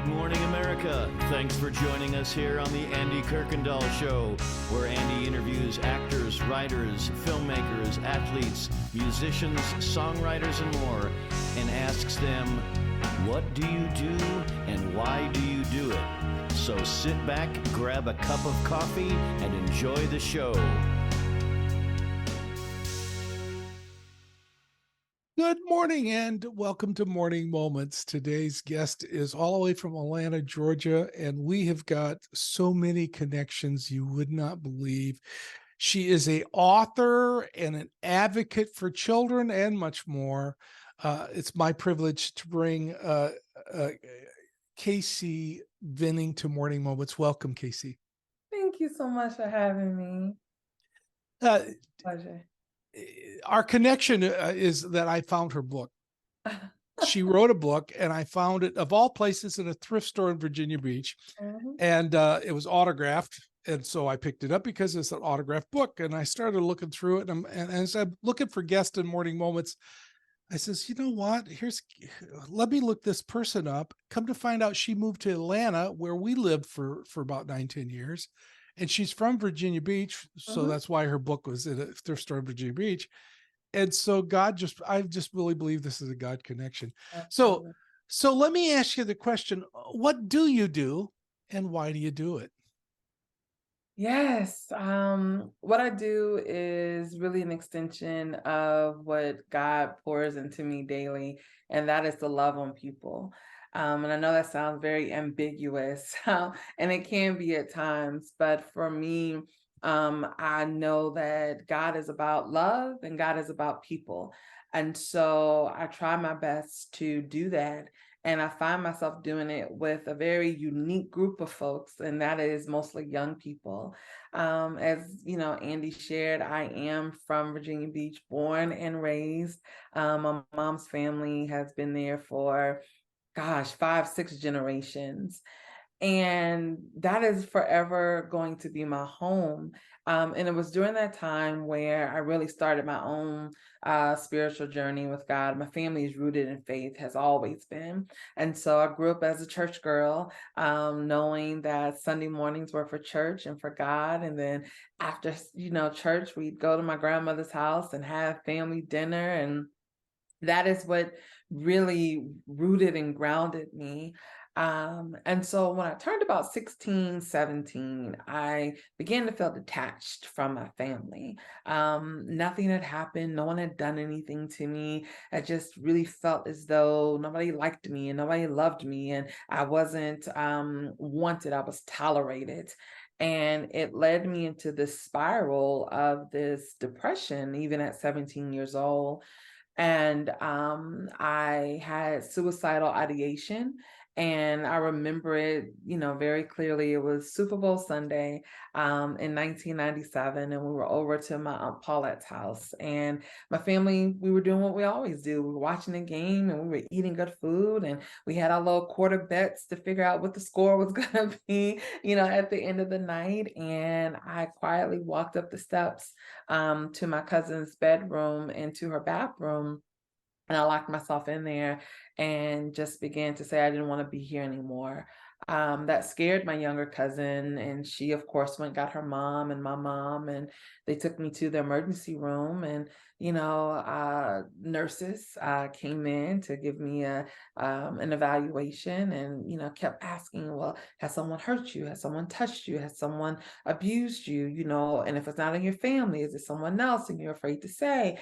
Good morning, America. Thanks for joining us here on the Andy Kirkendall Show, where Andy interviews actors, writers, filmmakers, athletes, musicians, songwriters, and more, and asks them, what do you do and why do you do it? So sit back, grab a cup of coffee, and enjoy the show. Good morning and welcome to Morning Moments. Today's guest is all the way from Atlanta, Georgia, and we have got so many connections you would not believe. She is an author and an advocate for children and much more. It's my privilege to bring KaCey Venning to Morning Moments. Welcome, KaCey. Thank you so much for having me. Pleasure. Our connection is that I found her book. She wrote a book and I found it, of all places, in a thrift store in Virginia Beach. And it was autographed. And so I picked it up because it's an autographed book. And I started looking through it. And as I'm looking for guests in Morning Moments, I says, you know what? Let me look this person up. Come to find out she moved to Atlanta, where we lived for about 9-10 years. And she's from Virginia Beach. So that's why her book was in a thrift store in Virginia Beach. And so I just really believe this is a God connection. Absolutely. So let me ask you the question, what do you do and why do you do it? Yes. What I do is really an extension of what God pours into me daily, and that is to love on people. And I know that sounds very ambiguous, and it can be at times, but for me, I know that God is about love and God is about people. And so I try my best to do that. And I find myself doing it with a very unique group of folks, and that is mostly young people. As you know, Andy shared, I am from Virginia Beach, born and raised. My mom's family has been there for, 5, 6 generations. And that is forever going to be my home. And it was during that time where I really started my own spiritual journey with God. My family is rooted in faith, has always been. And so I grew up as a church girl, knowing that Sunday mornings were for church and for God. And then after, church, we'd go to my grandmother's house and have family dinner. And that is what really rooted and grounded me. And so when I turned about 16, 17, I began to feel detached from my family. Nothing had happened. No one had done anything to me. I just really felt as though nobody liked me and nobody loved me. And I wasn't wanted. I was tolerated. And it led me into this spiral of this depression, even at 17 years old. And I had suicidal ideation. And I remember it, very clearly. It was Super Bowl Sunday in 1997, and we were over to my Aunt Paulette's house. And my family, we were doing what we always do. We were watching the game, and we were eating good food, and we had our little quarter bets to figure out what the score was going to be, at the end of the night. And I quietly walked up the steps to my cousin's bedroom and to her bathroom. And I locked myself in there and just began to say I didn't want to be here anymore. That scared my younger cousin. And she, of course, went and got her mom and my mom, and they took me to the emergency room. And, nurses came in to give me an evaluation and, kept asking, well, has someone hurt you? Has someone touched you? Has someone abused you? And if it's not in your family, is it someone else and you're afraid to say?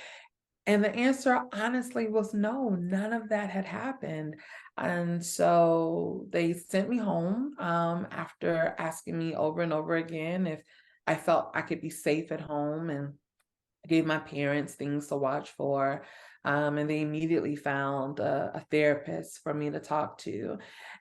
And the answer honestly was no, none of that had happened. And so they sent me home after asking me over and over again if I felt I could be safe at home, and gave my parents things to watch for. And they immediately found a therapist for me to talk to.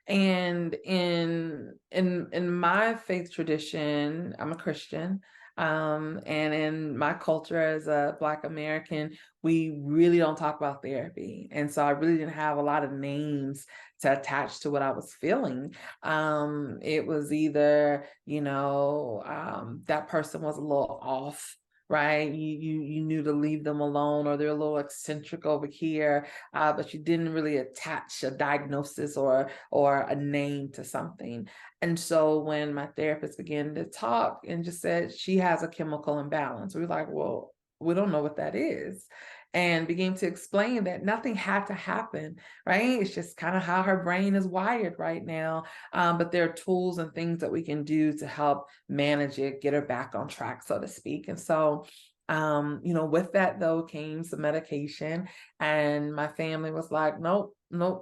And in my faith tradition, I'm a Christian. And in my culture as a Black American, we really don't talk about therapy. And so I really didn't have a lot of names to attach to what I was feeling. It was either, that person was a little off, right? You knew to leave them alone, or they're a little eccentric over here, but you didn't really attach a diagnosis or a name to something. And so when my therapist began to talk and just said she has a chemical imbalance, we were like, well, we don't know what that is. And began to explain that nothing had to happen, right? It's just kind of how her brain is wired right now. But there are tools and things that we can do to help manage it, get her back on track, so to speak. And so, with that though came some medication, and my family was like, nope,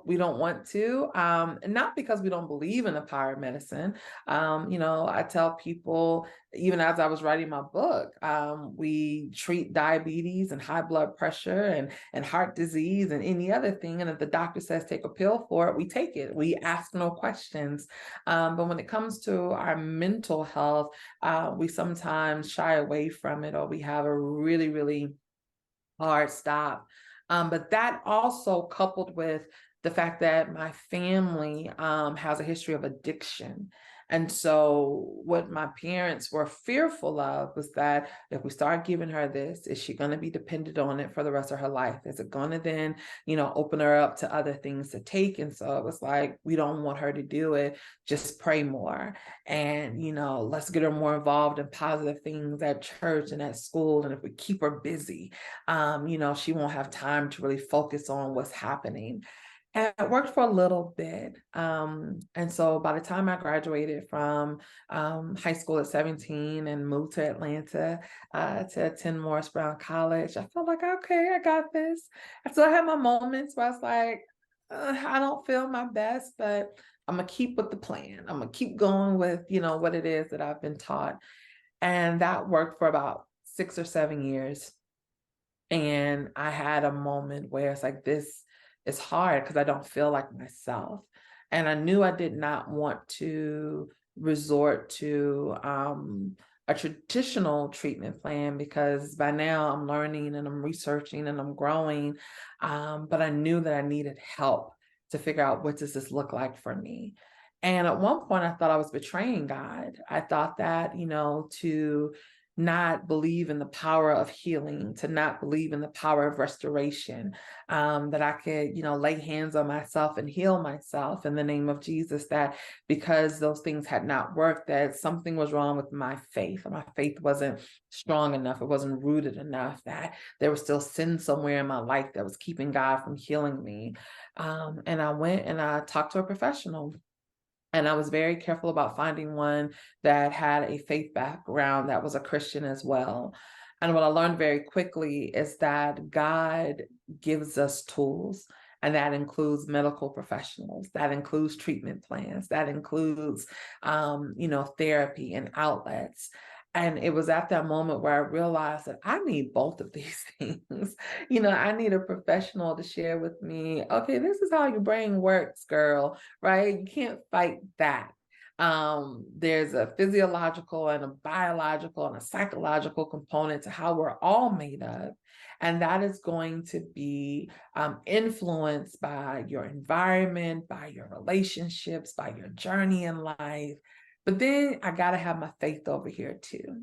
we don't want to. And not because we don't believe in the power of medicine. I tell people, even as I was writing my book, we treat diabetes and high blood pressure and heart disease and any other thing. And if the doctor says take a pill for it, we take it. We ask no questions. But when it comes to our mental health, we sometimes shy away from it, or we have a really, really hard stop. But that also coupled with the fact that my family has a history of addiction. And so what my parents were fearful of was that if we start giving her this, is she going to be dependent on it for the rest of her life? Is it going to then, open her up to other things to take? And so it was like, we don't want her to do it. Just pray more. And, let's get her more involved in positive things at church and at school. And if we keep her busy, she won't have time to really focus on what's happening. And it worked for a little bit. And so by the time I graduated from high school at 17 and moved to Atlanta to attend Morris Brown College, I felt like, okay, I got this. And so I had my moments where I was like, I don't feel my best, but I'm going to keep with the plan. I'm going to keep going with, what it is that I've been taught. And that worked for about 6 or 7 years. And I had a moment where it's like, this is hard because I don't feel like myself. And I knew I did not want to resort to a traditional treatment plan, because by now I'm learning and I'm researching and I'm growing. But I knew that I needed help to figure out, what does this look like for me? And at one point I thought I was betraying God. I thought that, to not believe in the power of healing, to not believe in the power of restoration, that I could, lay hands on myself and heal myself in the name of Jesus, that because those things had not worked, that something was wrong with my faith. My faith wasn't strong enough. It wasn't rooted enough, that there was still sin somewhere in my life that was keeping God from healing me. And I went and I talked to a professional. And I was very careful about finding one that had a faith background, that was a Christian as well. And what I learned very quickly is that God gives us tools, and that includes medical professionals, that includes treatment plans, that includes, therapy and outlets. And it was at that moment where I realized that I need both of these things. I need a professional to share with me, okay, this is how your brain works, girl, right? You can't fight that. There's a physiological and a biological and a psychological component to how we're all made of. And that is going to be influenced by your environment, by your relationships, by your journey in life. But then I got to have my faith over here too.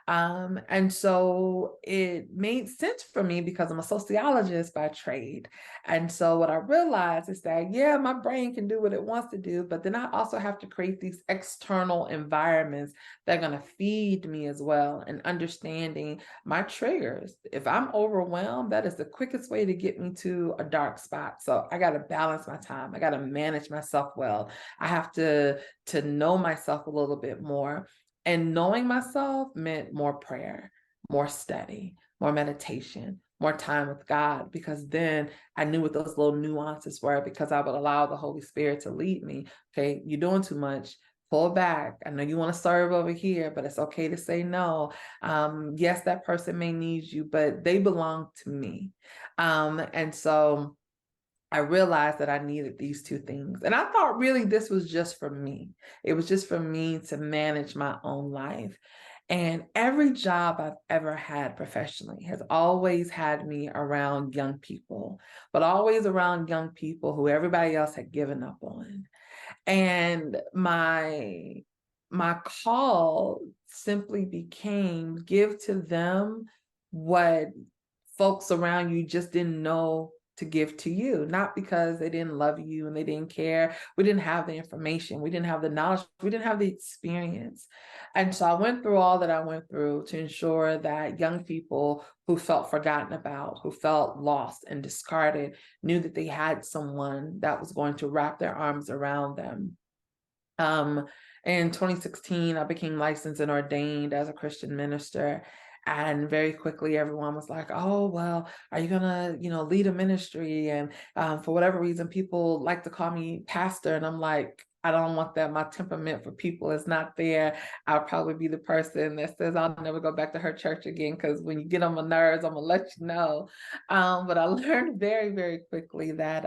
And so it made sense for me because I'm a sociologist by trade. And so what I realized is that, yeah, my brain can do what it wants to do, but then I also have to create these external environments that are going to feed me as well, and understanding my triggers. If I'm overwhelmed, that is the quickest way to get me to a dark spot. So I got to balance my time. I got to manage myself well. I have to know myself a little bit more. And knowing myself meant more prayer, more study, more meditation, more time with God, because then I knew what those little nuances were, because I would allow the Holy Spirit to lead me. Okay, you're doing too much. Pull back. I know you want to serve over here, but it's okay to say no. Yes, that person may need you, but they belong to me. And so I realized that I needed these two things. And I thought really this was just for me. It was just for me to manage my own life. And every job I've ever had professionally has always had me around young people, but always around young people who everybody else had given up on. And my call simply became give to them what folks around you just didn't know to give to you, not because they didn't love you and they didn't care. We didn't have the information. We didn't have the knowledge. We didn't have the experience. And so I went through all that I went through to ensure that young people who felt forgotten about, who felt lost and discarded, knew that they had someone that was going to wrap their arms around them. In 2016, I became licensed and ordained as a Christian minister. And very quickly, everyone was like, "Oh, well, are you gonna, lead a ministry?" And for whatever reason, people like to call me pastor, and I'm like, I don't want that. My temperament for people is not there. I'll probably be the person that says I'll never go back to her church again, because when you get on my nerves, I'm gonna let you know. But I learned very, very quickly that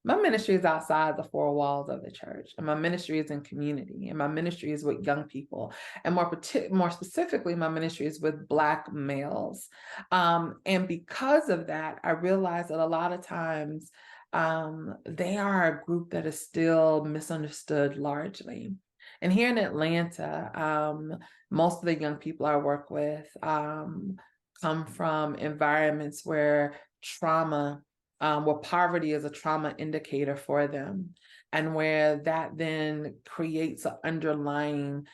my ministry is outside the four walls of the church, and my ministry is in community, and my ministry is with young people, and more specifically, my ministry is with Black males. And because of that, I realized that a lot of times they are a group that is still misunderstood largely. And here in Atlanta, most of the young people I work with come from environments where where poverty is a trauma indicator for them, and where that then creates an underlying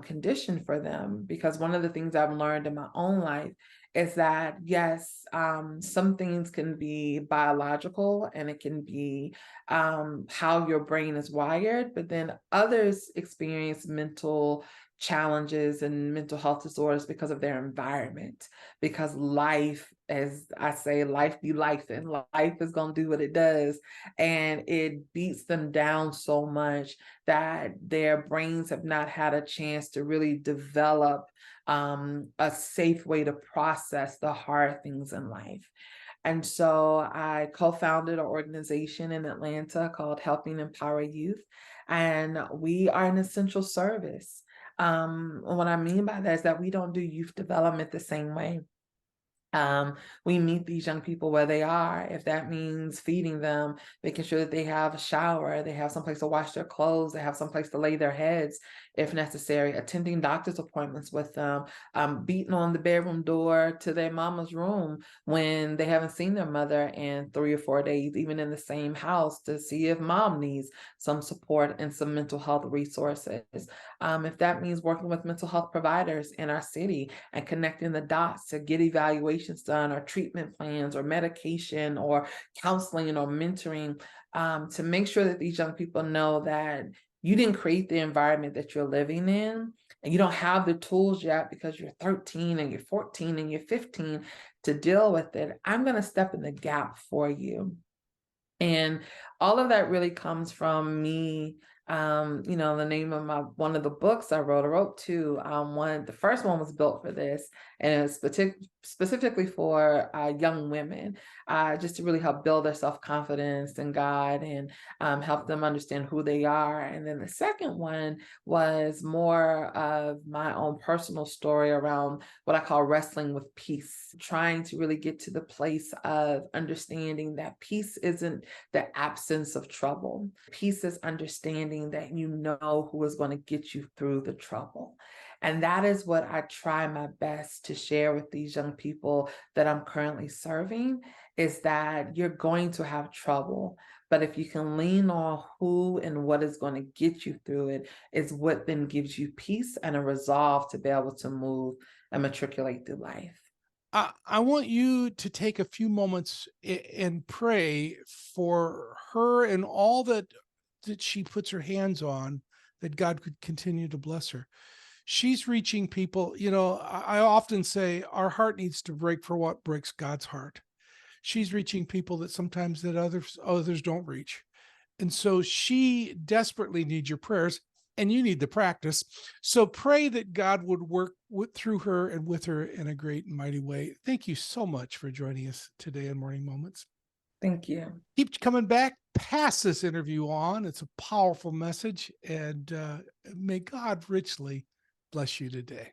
condition for them. Because one of the things I've learned in my own life is that, yes, some things can be biological, and it can be how your brain is wired, but then others experience mental challenges and mental health disorders because of their environment, because life, as I say, life be life, and life is going to do what it does, and it beats them down so much that their brains have not had a chance to really develop a safe way to process the hard things in life. And so I co-founded an organization in Atlanta called Helping Empower Youth, and we are an essential service. What I mean by that is that we don't do youth development the same way. We meet these young people where they are. If that means feeding them, making sure that they have a shower, they have someplace to wash their clothes, they have someplace to lay their heads if necessary, attending doctor's appointments with them, beating on the bedroom door to their mama's room when they haven't seen their mother in 3 or 4 days, even in the same house, to see if mom needs some support and some mental health resources. If that means working with mental health providers in our city and connecting the dots to get evaluations done, or treatment plans, or medication, or counseling, or mentoring, to make sure that these young people know that you didn't create the environment that you're living in, and you don't have the tools yet because you're 13 and you're 14 and you're 15 to deal with it. I'm going to step in the gap for you. And all of that really comes from me. The name of one of the books I wrote two. The first one was built for this, and it's specifically for young women, just to really help build their self-confidence in God, and help them understand who they are. And then the second one was more of my own personal story around what I call wrestling with peace, trying to really get to the place of understanding that peace isn't the absence of trouble. Peace is understanding that you know who is going to get you through the trouble. And that is what I try my best to share with these young people that I'm currently serving, is that you're going to have trouble. But if you can lean on who and what is going to get you through it, is what then gives you peace and a resolve to be able to move and matriculate through life. I want you to take a few moments and pray for her and all that she puts her hands on, that God could continue to bless her. She's reaching people. I often say our heart needs to break for what breaks God's heart. She's reaching people that sometimes that others don't reach. And so she desperately needs your prayers, and you need the practice. So pray that God would work through her and with her in a great and mighty way. Thank you so much for joining us today on Morning Moments. Thank you. Keep coming back. Pass this interview on. It's a powerful message, and may God richly bless you today.